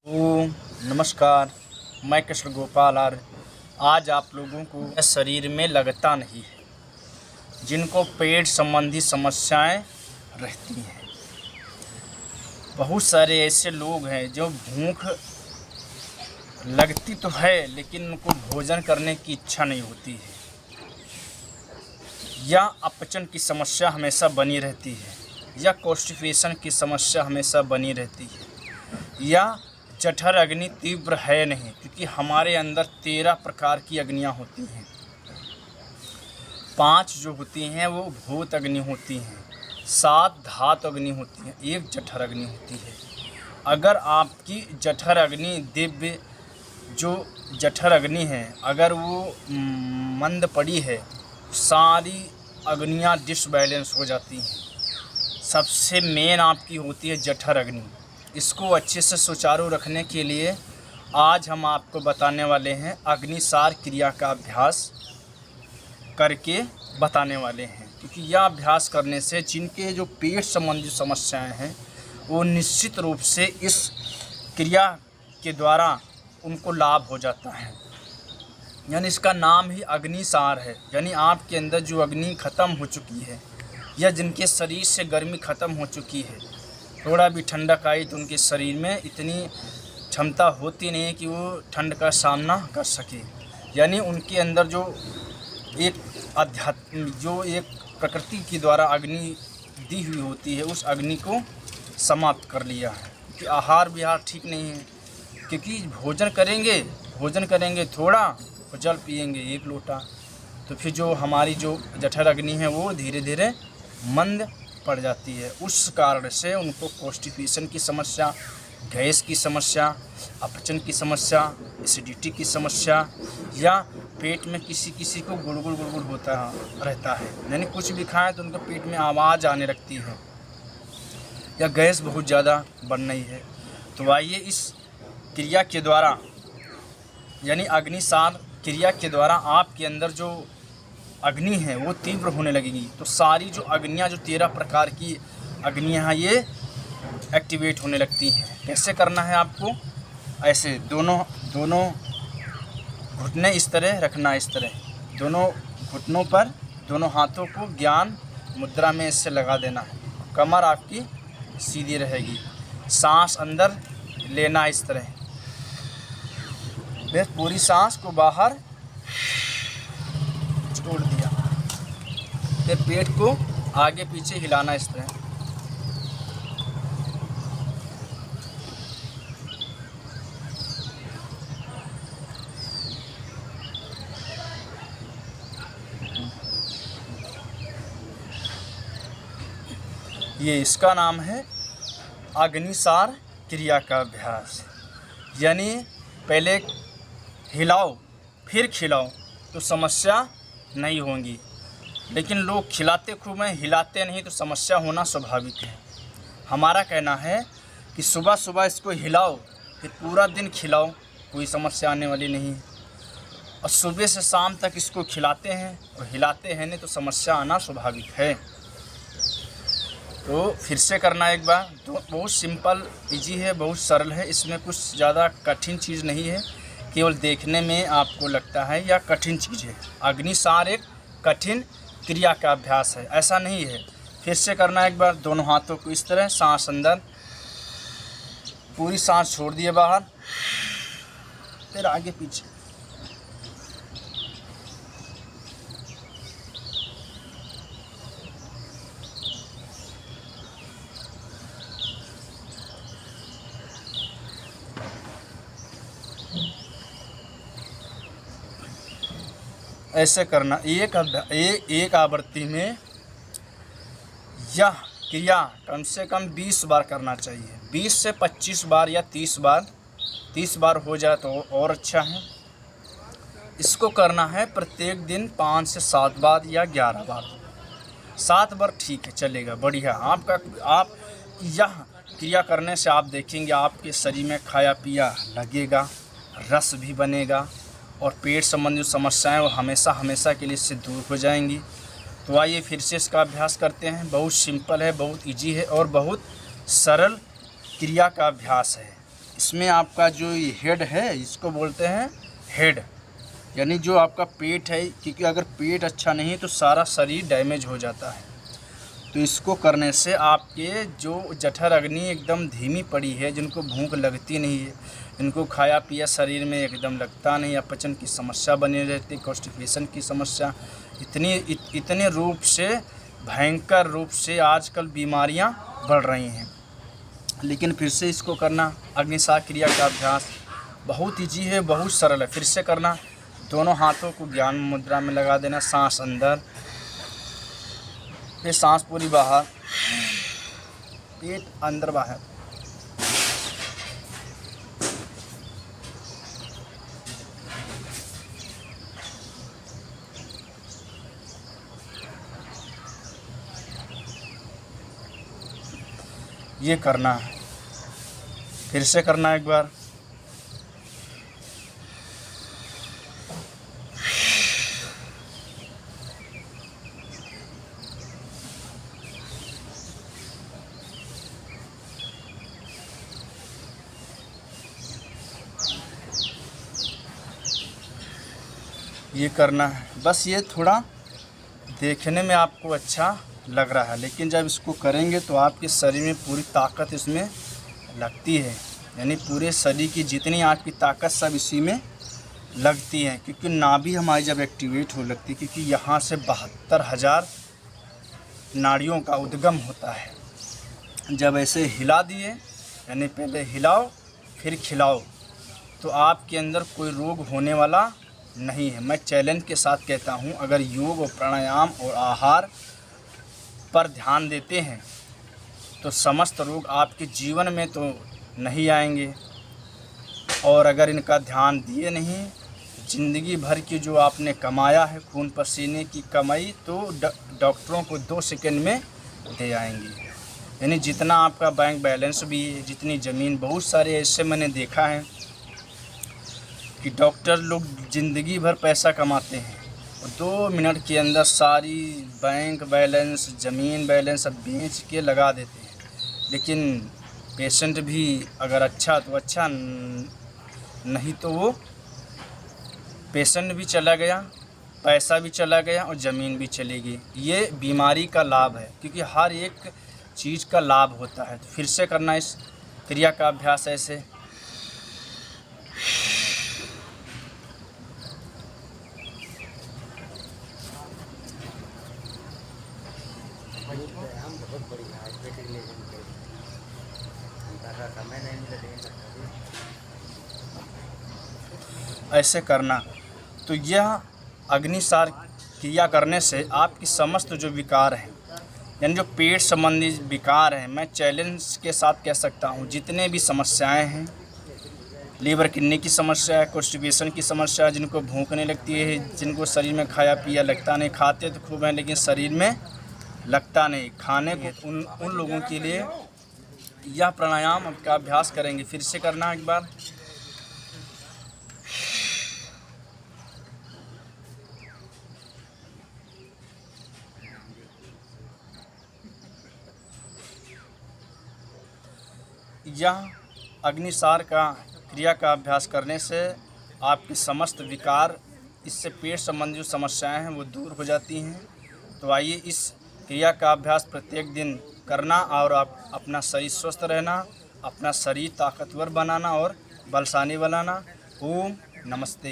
ओम नमस्कार। मैं कृष्ण गोपाल आर्य आज आप लोगों को शरीर में लगता नहीं है, जिनको पेट संबंधी समस्याएं रहती हैं। बहुत सारे ऐसे लोग हैं जो भूख लगती तो है लेकिन उनको भोजन करने की इच्छा नहीं होती है, या अपचन की समस्या हमेशा बनी रहती है, या कॉन्स्टिपेशन की समस्या हमेशा बनी रहती है, या जठर अग्नि तीव्र है नहीं, क्योंकि हमारे अंदर 13 प्रकार की अग्नियाँ होती हैं। 5 जो होती हैं वो भूत अग्नि होती हैं, 7 धातु अग्नि होती हैं, 1 जठर अग्नि होती है। अगर आपकी जठर अग्नि दिव्य जो जठर अग्नि है अगर वो मंद पड़ी है, सारी अग्नियाँ डिसबैलेंस हो जाती हैं। सबसे मेन आपकी होती है जठर अग्नि। इसको अच्छे से सुचारू रखने के लिए आज हम आपको बताने वाले हैं, अग्निसार क्रिया का अभ्यास करके बताने वाले हैं। क्योंकि यह अभ्यास करने से जिनके जो पेट संबंधी समस्याएं हैं वो निश्चित रूप से इस क्रिया के द्वारा उनको लाभ हो जाता है। यानी इसका नाम ही अग्निसार है। यानी आपके अंदर जो अग्नि ख़त्म हो चुकी है या जिनके शरीर से गर्मी ख़त्म हो चुकी है, थोड़ा भी ठंडक आई तो उनके शरीर में इतनी क्षमता होती नहीं है कि वो ठंड का सामना कर सके। यानी उनके अंदर जो एक प्रकृति के द्वारा अग्नि दी हुई होती है, उस अग्नि को समाप्त कर लिया है। कि आहार विहार ठीक नहीं है, क्योंकि भोजन करेंगे थोड़ा और जल पिएंगे 1 लोटा, तो फिर जो हमारी जो जठर अग्नि है वो धीरे धीरे मंद पड़ जाती है। उस कारण से उनको कॉन्स्टिपेशन की समस्या, गैस की समस्या, अपचन की समस्या, एसिडिटी की समस्या, या पेट में किसी को गुड़गुड़ होता रहता है। यानी कुछ भी खाएं तो उनके पेट में आवाज़ आने लगती है, या गैस बहुत ज़्यादा बढ़ रही है। तो आइए इस क्रिया के द्वारा यानी अग्निसार क्रिया के द्वारा आपके अंदर जो अग्नि है वो तीव्र होने लगेगी। तो सारी जो अग्नियाँ, जो 13 प्रकार की अग्नियाँ हैं, ये एक्टिवेट होने लगती हैं। कैसे करना है आपको? ऐसे दोनों घुटने इस तरह रखना, इस तरह दोनों घुटनों पर दोनों हाथों को ज्ञान मुद्रा में इससे लगा देना है। कमर आपकी सीधी रहेगी, सांस अंदर लेना इस तरह, फिर पूरी सांस को बाहर छोड़ दिया, फिर पेट को आगे पीछे हिलाना इस तरह। ये इसका नाम है अग्निसार क्रिया का अभ्यास। यानी पहले हिलाओ फिर खिलाओ तो समस्या नहीं होगी, लेकिन लोग खिलाते खूब हैं, हिलाते नहीं, तो समस्या होना स्वाभाविक है। हमारा कहना है कि सुबह सुबह इसको हिलाओ, फिर पूरा दिन खिलाओ, कोई समस्या आने वाली नहीं है। और सुबह से शाम तक इसको खिलाते हैं और हिलाते हैं, नहीं तो समस्या आना स्वाभाविक है। तो फिर से करना एक बार। तो बहुत सिंपल, इजी है, बहुत सरल है, इसमें कुछ ज़्यादा कठिन चीज़ नहीं है। केवल देखने में आपको लगता है या कठिन चीज़ है। अग्निसार एक कठिन क्रिया का अभ्यास है, ऐसा नहीं है। फिर से करना एक बार। दोनों हाथों को इस तरह, सांस अंदर, पूरी सांस छोड़ दिए बाहर, फिर आगे पीछे। ऐसे करना। एक आवृत्ति में यह क्रिया कम से कम 20 बार करना चाहिए। 20 से 25 बार या 30 बार। 30 बार हो जाए तो और अच्छा है। इसको करना है प्रत्येक दिन 5 से 7 बार या 11 बार। 7 बार ठीक है, चलेगा, बढ़िया। आप यह क्रिया करने से आप देखेंगे आपके शरीर में खाया पिया लगेगा, रस भी बनेगा, और पेट संबंधी समस्याएं वो हमेशा के लिए इससे दूर हो जाएंगी। तो आइए फिर से इसका अभ्यास करते हैं। बहुत सिंपल है, बहुत इजी है और बहुत सरल क्रिया का अभ्यास है। इसमें आपका जो ये हेड है इसको बोलते हैं हेड, यानी जो आपका पेट है, क्योंकि अगर पेट अच्छा नहीं है तो सारा शरीर डैमेज हो जाता है। तो इसको करने से आपके जो जठर अग्नि एकदम धीमी पड़ी है, जिनको भूख लगती नहीं है, इनको खाया पिया शरीर में एकदम लगता नहीं, अपचन की समस्या बनी रहती, कॉन्स्टिपेशन की समस्या, इतने रूप से भयंकर रूप से आजकल बीमारियां बढ़ रही हैं। लेकिन फिर से इसको करना, अग्निसार क्रिया का अभ्यास बहुत ईजी है, बहुत सरल है। फिर से करना, दोनों हाथों को ज्ञान मुद्रा में लगा देना, सांस अंदर, फिर सांस पूरी बाहर, पेट अंदर बाहर। ये करना है, फिर से करना एक बार। ये करना है, बस ये थोड़ा देखने में आपको अच्छा लग रहा है, लेकिन जब इसको करेंगे तो आपके शरीर में पूरी ताकत इसमें लगती है, यानी पूरे शरीर की जितनी आपकी ताकत सब इसी में लगती है। क्योंकि नाभि हमारी जब एक्टिवेट हो लगती है, क्योंकि यहाँ से 72,000 नाड़ियों का उद्गम होता है। जब ऐसे हिला दिए, यानी पहले हिलाओ फिर खिलाओ, तो आपके अंदर कोई रोग होने वाला नहीं है। मैं चैलेंज के साथ कहता हूँ, अगर योग और प्राणायाम और आहार पर ध्यान देते हैं तो समस्त रोग आपके जीवन में तो नहीं आएंगे, और अगर इनका ध्यान दिए नहीं, ज़िंदगी भर की जो आपने कमाया है खून पसीने की कमाई, तो डॉक्टरों को 2 सेकंड में दे आएंगे। यानी जितना आपका बैंक बैलेंस भी है, जितनी ज़मीन, बहुत सारे ऐसे मैंने देखा है कि डॉक्टर लोग ज़िंदगी भर पैसा कमाते हैं और 2 मिनट के अंदर सारी बैंक बैलेंस, ज़मीन बैलेंस सब बेच के लगा देते हैं। लेकिन पेशेंट भी अगर अच्छा तो अच्छा, नहीं तो वो पेशेंट भी चला गया, पैसा भी चला गया और ज़मीन भी चली गई। ये बीमारी का लाभ है, क्योंकि हर एक चीज़ का लाभ होता है। तो फिर से करना इस क्रिया का अभ्यास ऐसे। ऐसे करना, तो यह अग्निसार क्रिया करने से आपकी समस्त जो विकार हैं, यानी जो पेट संबंधी विकार हैं, मैं चैलेंज के साथ कह सकता हूँ, जितने भी समस्याएं हैं, लीवर किडनी की समस्या है, कॉन्स्टिपेशन की समस्या है, जिनको भूख नहीं लगती है, जिनको शरीर में खाया पिया लगता नहीं, खाते तो खूब हैं लेकिन शरीर में लगता नहीं, खाने को उन लोगों के लिए यह प्राणायाम का अभ्यास करेंगे। फिर से करना एक बार। यह अग्निसार का क्रिया का अभ्यास करने से आपकी समस्त विकार, इससे पेट संबंधी जो समस्याएं हैं वो दूर हो जाती हैं। तो आइए इस क्रिया का अभ्यास प्रत्येक दिन करना और आप अपना शरीर स्वस्थ रहना, अपना शरीर ताकतवर बनाना और बलशाली बनाना। ओम नमस्ते।